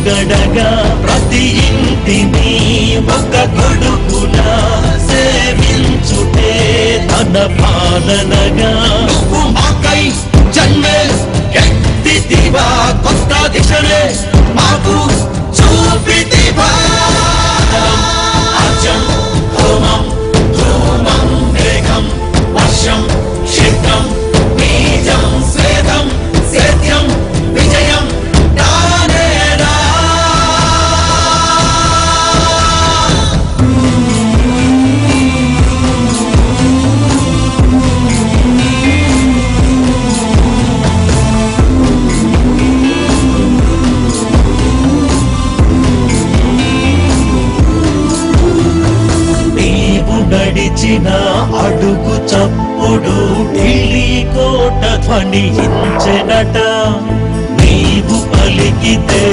మనుగడగా ప్రతి ఇంటిని ఒక కొడుకులా సేవించుటే తన పాలనగా నువ్వు మాకై జన్మే ఎత్తితివా కొత్త దిశనే మాకు చూపితివా అజం హోమం ధూమం మేఘం వర్షం శీఘ్రం బీజం స్వేదం సేద్యం విజయం దానేనా నడిచిన అడుగు చప్పుడు ఢిల్లీ కోట ధ్వనించెనట నీవు పలికితే